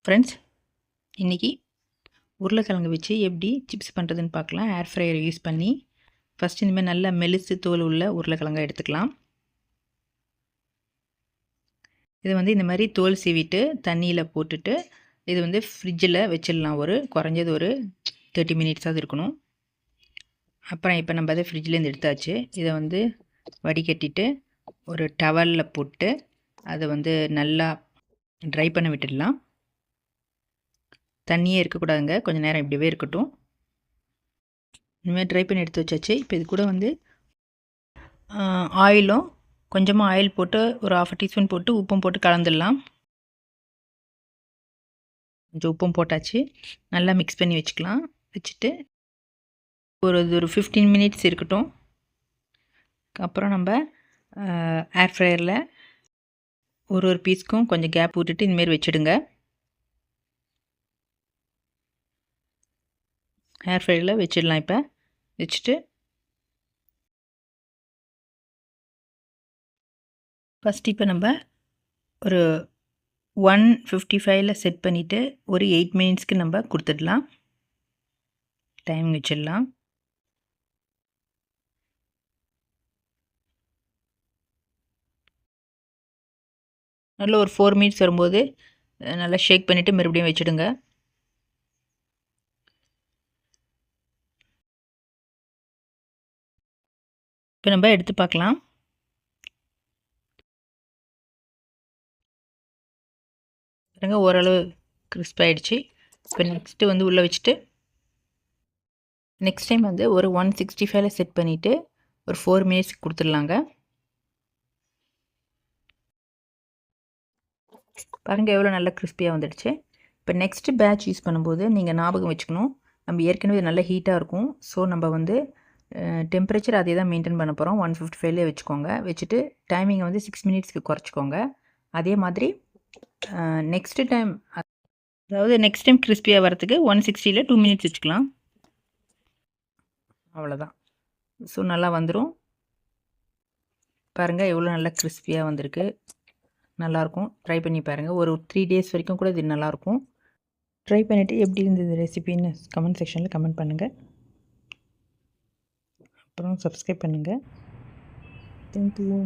Friends, இன்றைக்கி உருளைக்கிழங்கு வச்சு எப்படி சிப்ஸ் பண்ணுறதுன்னு பார்க்கலாம். ஏர் ஃப்ரையர் யூஸ் பண்ணி ஃபஸ்ட் இனிமேல் நல்லா மெலிசு தோல் உள்ள உருளைக்கிழங்கை எடுத்துக்கலாம். இது இந்த மாதிரி தோல் சீவிட்டு தண்ணியில் போட்டுட்டு இது ஃப்ரிட்ஜில் வச்சிடலாம். குறைஞ்சது ஒரு 30 மினிட்ஸாவது இருக்கணும். அப்புறம் இப்போ நம்ம அதை ஃப்ரிட்ஜிலேருந்து எடுத்தாச்சு. இதை வடிகட்டிட்டு ஒரு டவலில் போட்டு அதை நல்லா ட்ரை பண்ண விட்டுடலாம். தண்ணியே இருக்கக்கூடாதுங்க, கொஞ்சம் நேரம் இப்படியே இருக்கட்டும். இனிமேல் ட்ரை பண்ணி எடுத்து வச்சாச்சு. இப்போ இது கூட ஆயிலும் கொஞ்சமாக ஆயில் போட்டு ஒரு 1/2 டீஸ்பூன் போட்டு உப்பும் போட்டு கலந்துடலாம். கொஞ்சம் உப்பும் போட்டாச்சு. நல்லா மிக்ஸ் பண்ணி வச்சுக்கலாம். வச்சுட்டு ஒரு 15 மினிட்ஸ் இருக்கட்டும். அப்புறம் நம்ம ஏர் ஃப்ரையரில் ஒரு பீஸ்க்கும் கொஞ்சம் கேப் விட்டுட்டு இந்தமாரி வச்சுடுங்க. ஏர் ஃப்ரையரில் வச்சிடலாம். இப்போ வச்சுட்டு ஃபஸ்ட் இப்போ நம்ம ஒரு 155ல் செட் பண்ணிவிட்டு ஒரு 8 மினிட்ஸ்க்கு நம்ம கொடுத்துடலாம். டைம் வச்சிடலாம். நல்லா ஒரு 4 மினிட்ஸ் வரும்போது நல்லா ஷேக் பண்ணிவிட்டு மறுபடியும் வச்சுடுங்க. இப்போ நம்ம எடுத்து பார்க்கலாம். பாருங்க, ஓரளவு கிறிஸ்ப் ஆகிடுச்சு. இப்போ நெக்ஸ்ட்டு உள்ளே வச்சுட்டு நெக்ஸ்ட் டைம் ஒரு 165ல் செட் பண்ணிவிட்டு ஒரு 4 மினிட்ஸ்க்கு கொடுத்துடலாங்க. பாருங்கள் எவ்வளோ நல்லா கிறிஸ்பியாக வந்துடுச்சு. இப்போ நெக்ஸ்ட்டு பேட்ச் யூஸ் பண்ணும்போது நீங்கள் ஞாபகம் வச்சுக்கணும், நம்ம ஏற்கனவே நல்லா ஹீட்டாக இருக்கும். ஸோ நம்ம டெம்பரேச்சர் அதே தான் மெயின்டைன் பண்ண போகிறோம். 155லே வச்சுக்கோங்க. வச்சுட்டு டைமிங்கை 6 மினிட்ஸ்க்கு குறைச்சிக்கோங்க. அதே மாதிரி நெக்ஸ்ட்டு டைம், அதாவது நெக்ஸ்ட் டைம் கிறிஸ்பியாக வரத்துக்கு 160ல் 2 மினிட்ஸ் வச்சுக்கலாம். அவ்வளோதான். ஸோ நல்லா வந்துடும். பாருங்கள் எவ்வளோ நல்லா கிறிஸ்பியாக வந்திருக்கு. நல்லாயிருக்கும். ட்ரை பண்ணி பாருங்கள். ஒரு 3 டேஸ் வரைக்கும் கூட இது நல்லாயிருக்கும். ட்ரை பண்ணிவிட்டு எப்படி இருந்தது ரெசிபின்னு கமெண்ட் செக்ஷனில் கமெண்ட் பண்ணுங்கள். அப்புறம் சப்ஸ்கிரைப் பண்ணுங்கள். தேங்க்யூ.